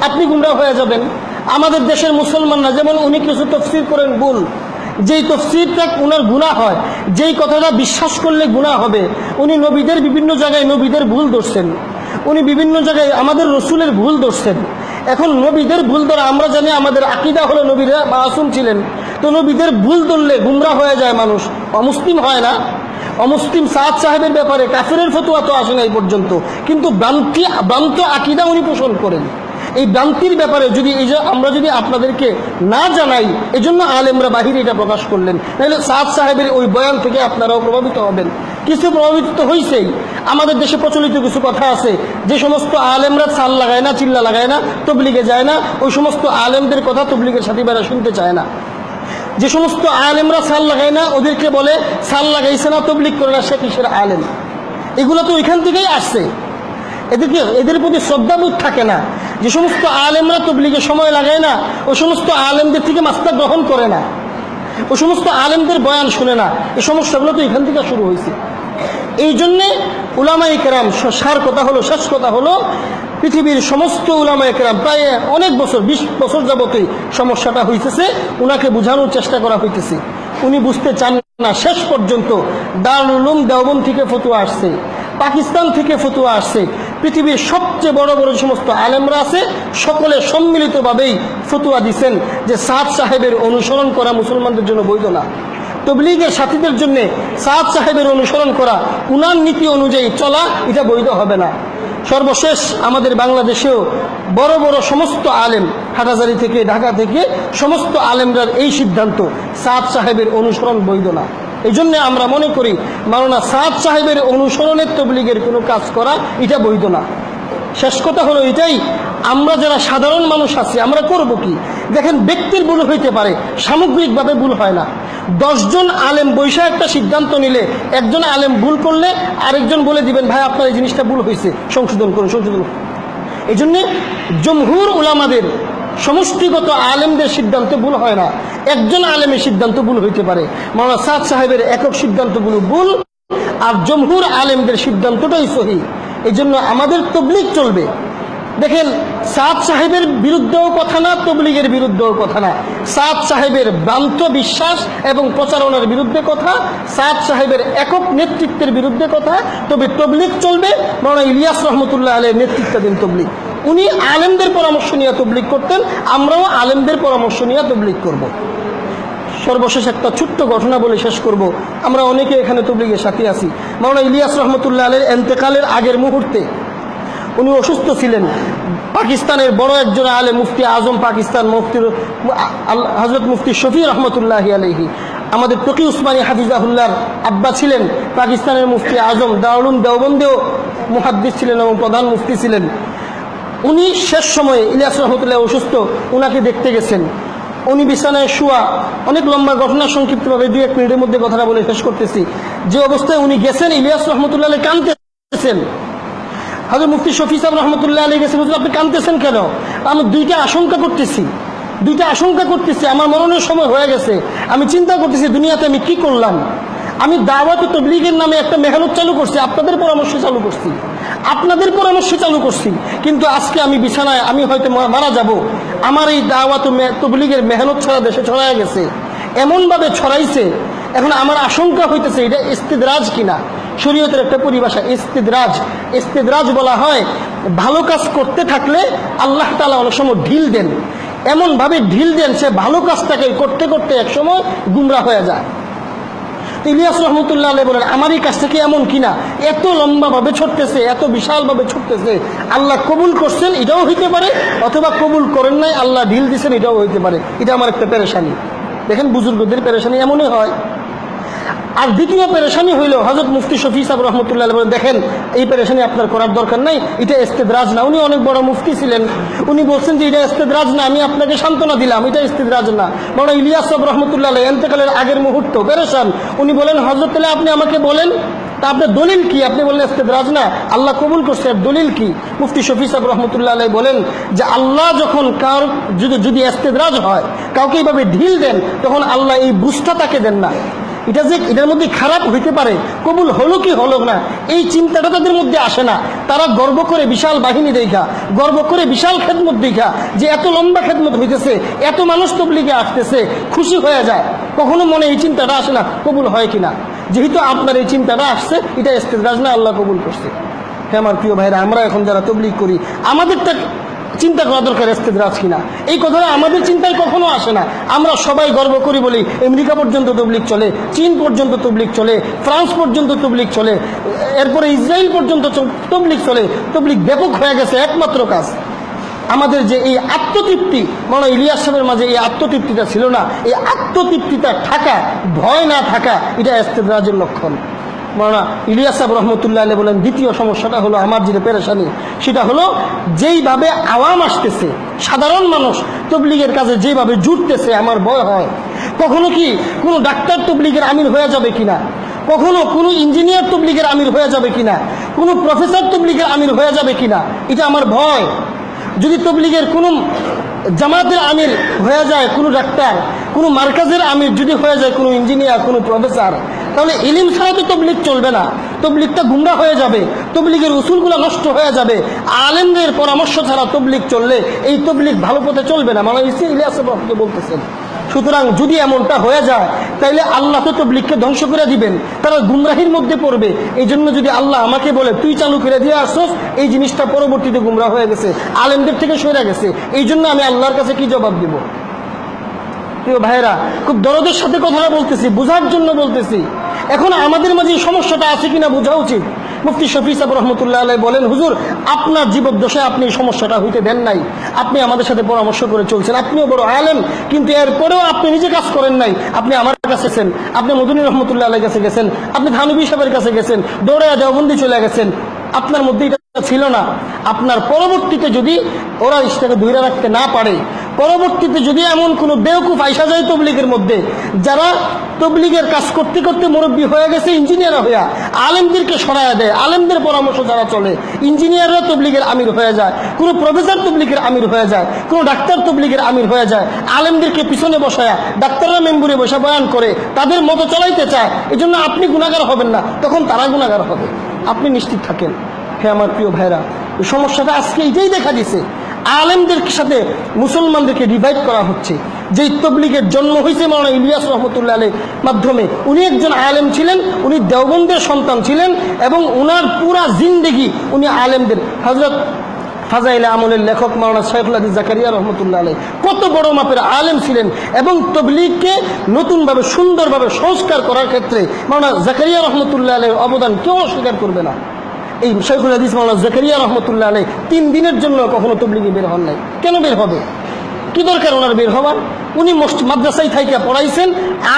আপনি গুমরাহ হয়ে যাবেন। আমাদের দেশের মুসলমানরা যেমন উনি কিছু তফসির করেন ভুল, যেই তফসিরটা উনার গুনাহ হয়, যেই কথাটা বিশ্বাস করলে গুনাহ হবে, উনি নবীদের বিভিন্ন জায়গায় নবীদের ভুল ধরছেন, উনি বিভিন্ন জায়গায় আমাদের রসুলের ভুল ধরছেন। এখন নবীদের ভুল ধরা আমরা জানি, আমাদের আকীদা হলো নবীরা মাসুম ছিলেন, তো নবীদের ভুল ধরলে গুমরাহ হয়ে যায় মানুষ, অমুসলিম হয় না। অমুসলিম সাদ সাহেবের ব্যাপারে কাফিরের ফতোয়া তো আসে না এই পর্যন্ত, কিন্তু ভ্রান্ত আকীদা উনি পোষণ করেন। এই ভ্রান্তির ব্যাপারে যদি আমরা যদি আপনাদেরকে না জানাই, এজন্য আলেমরা বাহিরে এটা প্রকাশ করলেন, তাহলে সাদ সাহেবের ওই বয়ান থেকে আপনারাও প্রভাবিত হবেন। কিছু প্রভাবিত তো হয়েছেই। আমাদের দেশে প্রচলিত কিছু কথা আছে, যে সমস্ত আলেমরা সাল লাগায় না, চিল্লা লাগায় না, তবলিগে যায় না, ওই সমস্ত আলেমদের কথা তবলিগের সাথীরা শুনতে চায় না। যে সমস্ত আলেমরা সাল লাগায় না, ওদেরকে বলে সাল লাগাইছে না, তবলিগ করে না, সে কিসের আলেম? এগুলো তো ওইখান থেকেই আসছে। এদের প্রতি শ্রদ্ধাবোধ থাকে না। যে সমস্ত আলেমরা তবলিগে সময় লাগায় না, ওই সমস্ত আলেমদের থেকে মাস্তা গ্রহণ করে না, ওই সমস্ত আলেমদের বয়ান শুনে না। এই সমস্যাগুলো তো এখান থেকে শুরু হয়েছে। এই জন্যে উলামায়ে কেরাম, সার কথা হলো, শেষ কথা হলো, পৃথিবীর সমস্ত উলামায়ে কেরাম প্রায় অনেক বছর, 20 বছর যাবতই সমস্যাটা হইতেছে, উনাকে বোঝানোর চেষ্টা করা হইতেছে, উনি বুঝতে চান না। শেষ পর্যন্ত দারুল উলুম দেওবন্দ থেকে ফতোয়া আসছে, পাকিস্তান থেকে ফতোয়া আসছে, পৃথিবীর সবচেয়ে বড় বড় সমস্ত আলেমরা আছে, সকলে সম্মিলিতভাবেই ফতোয়া দিচ্ছেন যে সাদ সাহেবের অনুসরণ করা মুসলমানদের জন্য বৈধ না। তবলিগের সাথীদের জন্য সাদ সাহেবের অনুসরণ করা, উনার নীতি অনুযায়ী চলা, এটা বৈধ হবে না। সর্বশেষ আমাদের বাংলাদেশেও বড় বড় সমস্ত আলেম, হাটহাজারী থেকে, ঢাকা থেকে সমস্ত আলেমরার এই সিদ্ধান্ত, সাদ সাহেবের অনুসরণ বৈধ না। এই জন্য আমরা মনে করি মাওলানা সাদ সাহেবের অনুসরণের তবলিগের কোনো কাজ করা এটা বৈধ না। শেষ কথা হলো এটাই, আমরা যারা সাধারণ মানুষ আছি আমরা করব কি? দেখেন, ব্যক্তির ভুল হইতে পারে, সামগ্রিকভাবে ভুল হয় না। 10 জন আলেম বৈশা একটা সিদ্ধান্ত নিলে, একজন আলেম ভুল করলে আরেকজন বলে দিবেন, ভাই আপনার এই জিনিসটা ভুল হয়েছে, সংশোধন করুন, সংশোধন করুন। এই জন্যে জমহুর উলামাদের, সমষ্টিগত আলেমদের সিদ্ধান্তে ভুল হয় না। একজন আলেমের সিদ্ধান্ত ভুল হইতে পারে, মাওলানা সাদ সাহেবের একক সিদ্ধান্তগুলো ভুল, আর জমহুর আলেমদের সিদ্ধান্তটাই সহি। এই জন্য আমাদের তবলিগ চলবে। দেখেন, সাদ সাহেবের বিরুদ্ধেও কথা না, তবলিগের বিরুদ্ধেও কথা না, সাদ সাহেবের ভ্রান্ত বিশ্বাস এবং প্রচারণার বিরুদ্ধে কথা, সাদ সাহেবের একক নেতৃত্বের বিরুদ্ধে কথা। তবে তবলিগ চলবে মাওলানা ইলিয়াস রহমতুল্লাহ আলাইহির নেতৃত্বাধীন তবলিগ। উনি আলেমদের পরামর্শ নিয়ে তবলিগ করতেন, আমরাও আলেমদের পরামর্শ নিয়ে তবলিগ করব। সর্বশেষ একটা ছোট্ট ঘটনা বলে শেষ করব। আমরা অনেকে এখানে তবলিগের সাথে আছি। মাওলানা ইলিয়াস রহমতুল্লাহ আলাইহির ইন্তেকালের আগের মুহূর্তে উনি অসুস্থ ছিলেন। পাকিস্তানের বড় একজন আলেম, মুফতি আজম পাকিস্তান, হযরত মুফতি শফি রহমতুল্লাহি আলাইহি, আমাদের তকি উসমানী হাফিজাহুল্লাহর আব্বা ছিলেন, পাকিস্তানের মুফতি আজম, দারুল উলুম দেওবন্দেও মুহাদ্দিস ছিলেন এবং প্রধান মুফতি ছিলেন। উনি শেষ সময়ে, ইলিয়াস রহমতুল্লাহ অসুস্থ, উনাকে দেখতে গেছেন। উনি বিছানায় শোয়া, অনেক লম্বা ঘটনা, সংক্ষিপ্তভাবে 2-1 মিনিটের মধ্যে কথাটা বলে শেষ করতেছি। যে অবস্থায় উনি গেছেন, ইলিয়াস রহমতুল্লাহ আলাইহি কাঁদতেছেন। হযরত মুফতি শফি সাহেব রহমতুল্লাহ আলাইহি গেছেন, হুজুর আপনি কাঁদতেছেন কেন? আমি দুইটা আশঙ্কা করতেছি, আমার মরণের সময় হয়ে গেছে। আমি চিন্তা করতেছি দুনিয়াতে আমি কি করলাম। আমি দাওয়াত ও তবলিগের নামে একটা মেহনত চালু করছি, আপনাদের পরামর্শে চালু করছি, কিন্তু আজকে আমি বিছানায়, আমি হয়তো মারা যাব। আমার এই দাওয়াত ও তবলিগের মেহনত ছাড়া দেশে ছড়ায় গেছে, এমনভাবে ছড়াইছে। এখন আমার আশঙ্কা হইতেছে এটা ইস্তিদরাজ কিনা। শরীয়তের একটা পরিভাষা ইস্তিদরাজ বলা হয়, ভালো কাজ করতে থাকলে আল্লাহ তাআলা অনেক সময় ঢিল দেন, এমনভাবে ঢিল দেন সে ভালো কাজটাকে করতে করতে একসময় গুমরাহ হয়ে যায়। ইলিয়াস রহমতুল্লাহ আলাইহি বলেন, আমার এই কাজটা কি এমন কিনা, এত লম্বাভাবে ছড়তেছে, এত বিশালভাবে ছড়তেছে, আল্লাহ কবুল করছেন এটাও হইতে পারে, অথবা কবুল করেন নাই, আল্লাহ ঢিল দিচ্ছেন এটাও হইতে পারে। এটা আমার একটা পেরেশানি। দেখেন, বুজুর্গদের পেরেশানি এমনই হয়। আর দ্বিতীয় পেরেশানি হইল, হযরত মুফতি শফি সাহেব রহমতুল্লাহ আলাইহি বলেন, দেখেন এই পেরেশানি আপনার করার দরকার নাই, এটা ইস্তিদরাজ না। উনি অনেক বড় মুফতি ছিলেন, উনি বলছেন যে এটা ইস্তিদরাজ না, আমি আপনাকে সান্ত্বনা দিলাম, এটা ইস্তিদরাজ না। মাওলানা ইলিয়াস সাহেব রহমতুল্লাহ আলাইহি ইন্তেকালের আগের মুহূর্ত পেরেশান, উনি বলেন, হযরত আলী আপনি আমাকে বলেন তা আপনার দলিল কি? আপনি বললেন ইস্তিদরাজ না, আল্লাহ কবুল করছে, দলিল কি? মুফতি শফি সাহেব রহমতুল্লাহ আলাইহি বলেন যে আল্লাহ যখন কার যদি ইস্তিদরাজ হয়, কাউকে এইভাবে ঢিল দেন, তখন আল্লাহ এই বুঝটা তাকে দেন না। এটা যে এটার মধ্যে খারাপ হইতে পারে, কবুল হলো কি হলো না, এই চিন্তাটা তাদের মধ্যে আসে না। তারা গর্ব করে বিশাল বাহিনী দেখা, গর্ব করে বিশাল খেদমত দেখা, যে এত লম্বা খেদমত হইতেছে, এত মানুষ তবলিগে আসতেছে, খুশি হয়ে যায়। কখনো মনে এই চিন্তাটা আসে না কবুল হয় কিনা। যেহেতু আপনার এই চিন্তাটা আসছে, এটা ইস্তেদরাজ না, আল্লাহ কবুল করছে। হ্যাঁ আমার প্রিয় ভাইরা, আমরা এখন যারা তবলিগ করি, আমাদেরটা চিন্তা করা দরকার ইস্তেদরাজ কিনা। এই কথাটা আমাদের চিন্তায় কখনো আসে না। আমরা সবাই গর্ব করি বলি আমেরিকা পর্যন্ত তবলিগ চলে, চীন পর্যন্ত তবলিগ চলে, ফ্রান্স পর্যন্ত তবলিগ চলে, এরপরে ইসরায়েল পর্যন্ত তবলিগ চলে। তবলিগ ব্যাপক হয়ে গেছে। একমাত্র কাজ আমাদের যে এই আত্মতৃপ্তি, মনে ইলিয়াস সাহেবের মাঝে এই আত্মতৃপ্তিটা ছিল না। এই আত্মতৃপ্তিটা থাকা, ভয় না থাকা, এটা ইস্তেদরাজের লক্ষণ। মাওলানা ইলিয়াস সাহেব রহমতুল্লাহ আলাইহি বলেন, দ্বিতীয় সমস্যাটা হলো আমার যেটা পেরেশানি, সেটা হলো যেইভাবে আওয়াম আসতেছে, সাধারণ মানুষ তবলিগের কাজে যেভাবে জুটতেছে, আমার ভয় হয় কখনো কি কোনো ডাক্তার তবলিগের আমির হয়ে যাবে কিনা, কখনো কোনো ইঞ্জিনিয়ার তবলিগের আমির হয়ে যাবে কিনা, কোনো প্রফেসর তবলিগের আমির হয়ে যাবে কিনা, এটা আমার ভয়। যদি তবলিগের কোনো জামাতের আমির হয়ে যায় কোনো ডাক্তার, কোনো মার্কাজের আমির যদি হয়ে যায় কোনো ইঞ্জিনিয়ার, কোনো প্রফেসর, তাহলে ইলিম ছাড়া তো তবলিগ চলবে না, তবলিগটা গুমরা হয়ে যাবে, তবলিগের উসুলগুলো নষ্ট হয়ে যাবে। আলেমদের পরামর্শ ছাড়া তবলিগ চললে এই তবলিগ ভালো পথে চলবে না, মানে ইলিয়াস সাহেব বলতেছেন। সুতরাং যদি এমনটা হয়ে যায়, তাইলে আল্লাহ তো তবলিগকে ধ্বংস করে দিবেন, তারা গুমরাহির মধ্যে পড়বে। এই জন্য যদি আল্লাহ আমাকে বলে তুই চালু করে দিয়ে আসছস, এই জিনিসটা পরবর্তীতে গুমরা হয়ে গেছে, আলেমদের থেকে সরে গেছে, এই জন্য আমি আল্লাহর কাছে কি জবাব দিব? প্রিয় ভাইরা, খুব দরদের সাথে কথাটা বলতেছি, বোঝার জন্য বলতেছি। এখন আমাদের মাঝে সমস্যাটা আছে কিনা বোঝা উচিত। মুফতি শফি সাহেব রহমতুল্লাহ আলাইহি বলেন, হুজুর আপনার জীবদ্দশায় আপনি এই সমস্যাটা হইতে দেন নাই, আপনি আমাদের সাথে পরামর্শ করে চলছেন, আপনিও বড় আলেম, কিন্তু এরপরেও আপনি নিজে কাজ করেন নাই। আপনি আমার কাছে গেছেন, আপনি মদনী রহমতুল্লাহ আলাইহির কাছে গেছেন, আপনি থানভী সাহেবের কাছে গেছেন, দৌড়ে দেওবন্দি চলে গেছেন, আপনার মধ্যে এটা ছিল না। আপনার পরবর্তীতে যদি ওরা ইসলামকে ধরে রাখতে না পারে, পরবর্তীতে যদি এমন কোনো বেওকুফ আইসা যায় তবলিগের মধ্যে, যারা তবলিগের কাজ করতে করতে মুরব্বী হয়ে গেছে, ইঞ্জিনিয়ার হইয়া আলেমদেরকে সরাইয়া দেয়, আলেমদের পরামর্শ যারা চলে, ইঞ্জিনিয়াররা তবলিগের আমির হয়ে যায়, কোনো প্রফেসর তবলিগের আমির হয়ে যায়, কোনো ডাক্তার তবলিগের আমির হয়ে যায়, আলেমদেরকে পিছনে বসায়া ডাক্তাররা মেম্বুরে বসে বয়ান করে তাদের মতো চলাইতে চায়। এই জন্য আপনি গুনাহগার হবেন না, তখন তারা গুনাহগার হবে, আপনি নিশ্চিত থাকেন। হ্যাঁ আমার প্রিয় ভাইরা, এই সমস্যাটা আজকে এইটাই দেখা দিছে, আলেমদের সাথে মুসলমানদেরকে ডিভাইড করা হচ্ছে। যেই তবলিগের জন্ম হয়েছে মাওলানা ইলিয়াস রহমতুল্লাহ আলাইহির মাধ্যমে, উনি একজন আলেম ছিলেন, উনি দেওবন্দের সন্তান ছিলেন, এবং উনার পুরা জিন্দেগি উনি আলেমদের, হযরত ফাজাইলে আমলের লেখক মাওলানা শাইখুল হাদিস জাকারিয়া রহমতুল্লাহ আলাইহি কত বড় মাপের আলেম ছিলেন, এবং তবলিগকে নতুনভাবে সুন্দরভাবে সংস্কার করার ক্ষেত্রে মাওলানা জাকারিয়া রহমতুল্লাহ আলাইহির অবদান কেউ অস্বীকার করবে না। এই শাইখুল হাদিস মাওলানা জাকারিয়া রহমতুল্লাহ আলাইহি 3 দিনের জন্য কখনো তবলিগে বের হন নাই। কেন বের হবে? কি দরকার ওনার বের হওয়ার? উনি মাদ্রাসায় থাইকা পড়াইছেন,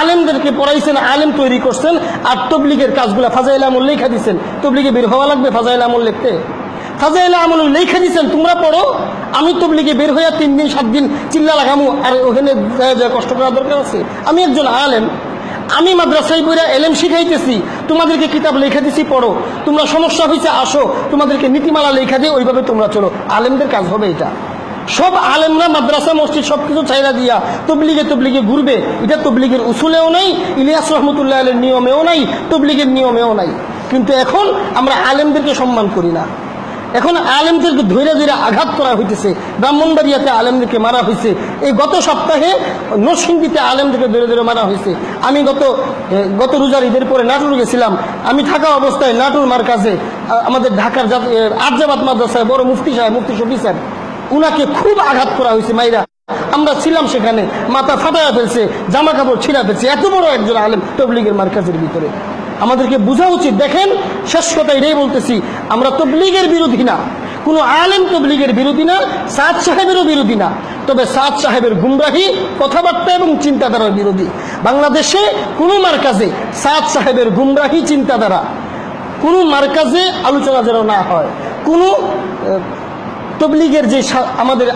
আলেমদেরকে পড়াইছেন, আলেম তৈরি করছেন, আর তবলিগের কাজগুলা ফাজাইল আমল লেখা দিচ্ছেন। তবলিগে বের হওয়া লাগবে ফাজাইল আমল লিখতে? ফাজাইল আমল লেখা দিচ্ছেন, তোমরা পড়ো, আমি তবলিগে বের হইয়া 3 দিন 7 দিন চিল্লা লাগামু আর ওখানে যা কষ্ট করার দরকার আছে? আমি একজন আলেম, আমি মাদ্রাসায় বইরা এলেম শিখাইতেছি, তোমাদেরকে কিতাব লেখা দিছি, পড়ো, তোমরা সমস্যা হয়েছে আসো, তোমাদেরকে নীতিমালা লেখা দিয়ে ওইভাবে তোমরা চলো। আলেমদের কাজ হবে এটা? সব আলেমরা মাদ্রাসা মসজিদ সবকিছু চাইরা দিয়া তবলিগে ঘুরবে, এটা তবলিগের উসুলেও নাই, ইলিয়াস রহমতুল্লাহ আলাইহির নিয়মেও নাই, তবলিগের নিয়মেও নাই। কিন্তু এখন আমরা আলেমদেরকে সম্মান করি না, এখন আলেমদেরকে ধৈর্য ধৈর্য আঘাত করা হইতেছে। ব্রাহ্মণবাড়িয়াতে আলেমদেরকে মারা হয়েছে, এই গত সপ্তাহে নরসিংদীতে আলেমদেরকে ধৈর্য ধৈর্য মারা হয়েছে। আমি গত রোজার ঈদের পরে নাটোর গেছিলাম, আমি থাকা অবস্থায় নাটোর মার্কাজে আমাদের ঢাকার আরজাবাদ মাদ্রাসায় বড় মুফতি সাহেব, মুফতি শফি সাহেব, উনাকে খুব আঘাত করা হয়েছে মাইরা। আমরা ছিলাম সেখানে, মাথা ফাটায়া ফেলছে, জামা কাপড় ছিঁড়া ফেলছে, এত বড় একজন আলেম তবলিগের মার্কাজের ভিতরে। আমাদেরকে বোঝা উচিত। দেখেন, শেষ কথা এটাই বলতেছি, আমরা তবলিগের বিরোধী না, কোনো আলেম তবলিগের বিরোধী না, সাদ সাহেবেরও বিরোধী না, তবে সাদ সাহেবের গুমরাহি কথাবার্তা এবং চিন্তাধারার বিরোধী। বাংলাদেশে কোনো মার্কাজে সাদ সাহেবের গুমরাহি চিন্তাধারা, কোনো মার্কাজে আলোচনা যেন না হয়, কোনো তবলিগের যে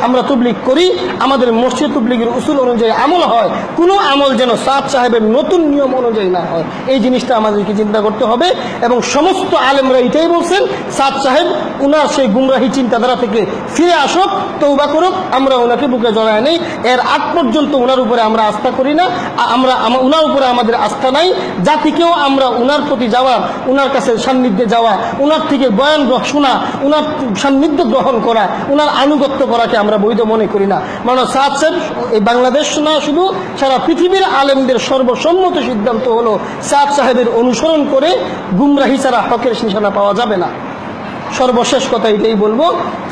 আমরা তবলিগ করি, আমাদের মসজিদ তবলিগের উসুল অনুযায়ী আমল হয়, কোনো আমল যেন সাদ সাহেবের নতুন নিয়ম অনুযায়ী না হয়, এই জিনিসটা আমাদেরকে চিন্তা করতে হবে। এবং সমস্ত আলেমরা এটাই বলছেন, সাদ সাহেব উনার সেই গুমরাহি চিন্তাধারা থেকে ফিরে আসুক, তওবা করুক, আমরা ওনাকে বুকে জড়ায় নেই। এর আগ পর্যন্ত ওনার উপরে আমরা আস্থা করি না, ওনার উপরে আমাদের আস্থা নাই। জাতিকেও আমরা ওনার প্রতি যাওয়া, ওনার কাছে সান্নিধ্যে যাওয়া, ওনার থেকে বয়ান শোনা, ওনার সান্নিধ্য গ্রহণ করা, ওনার আনুগত্য করাকে আমরা বৈধ মনে করি না। মানে সাদ সাহেব এই বাংলাদেশ না, শুধু সারা পৃথিবীর আলেমদের সর্বসম্মত সিদ্ধান্ত হলো সাদ সাহেবের অনুসরণ করে গুমরাহি ছাড়া হকের নিশানা পাওয়া যাবে না। সর্বশেষ কথা এটাই বলবো,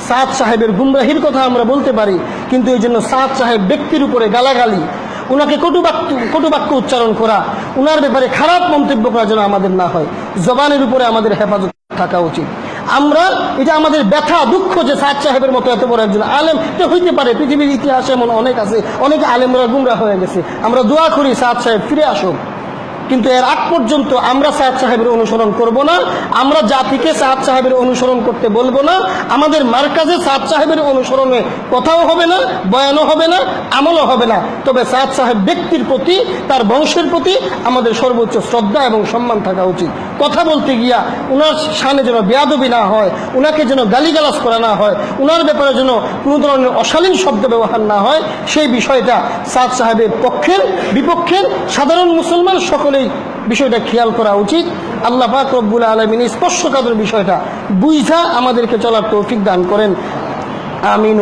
সাদ সাহেবের গুমরাহির কথা আমরা বলতে পারি, কিন্তু এই জন্য সাদ সাহেব ব্যক্তির উপরে গালাগালি, উনাকে কটুবাক্য উচ্চারণ করা, উনার ব্যাপারে খারাপ মন্তব্য করা যেন আমাদের না হয়। জবানের উপরে আমাদের হেফাজত থাকা উচিত। আমরা এটা আমাদের ব্যথা দুঃখ যে সাদ সাহেবের মতো এত বড় একজন আলেম, এটা হইতে পারে, পৃথিবীর ইতিহাসে এমন অনেক আছে, অনেক আলেমরা গুমরা হয়ে গেছে। আমরা দোয়া করি সাদ সাহেব ফিরে আসুক, কিন্তু এর আগ পর্যন্ত আমরা সাদ সাহেবের অনুসরণ করব না। আমরা জাতিকে সাদ সাহেবের অনুসরণ করতে বলবো না। আমাদের মার্কাজে সাদ সাহেবের অনুসরণে কথাও হবে না, বয়ানও হবে না, আমলও হবে না। তবে সাদ সাহেব ব্যক্তির প্রতি, তার বংশের প্রতি আমাদের সর্বোচ্চ শ্রদ্ধা এবং সম্মান থাকা উচিত। কথা বলতে গিয়া উনার শানে যেন বেয়াদবি না হয়, উনাকে যেন গালিগালাজ করা না হয়, উনার ব্যাপারে যেন কোনো ধরনের অশালীন শব্দ ব্যবহার না হয়, সেই বিষয়টা সাদ সাহেবের পক্ষের বিপক্ষের সাধারণ মুসলমান সকলেই বিষয়টা খেয়াল করা উচিত। আল্লাহ পাক রব্বুল আলামিন স্পর্শকাতর বিষয়টা বুঝা আমাদেরকে চলার তৌফিক দান করেন। আমিন।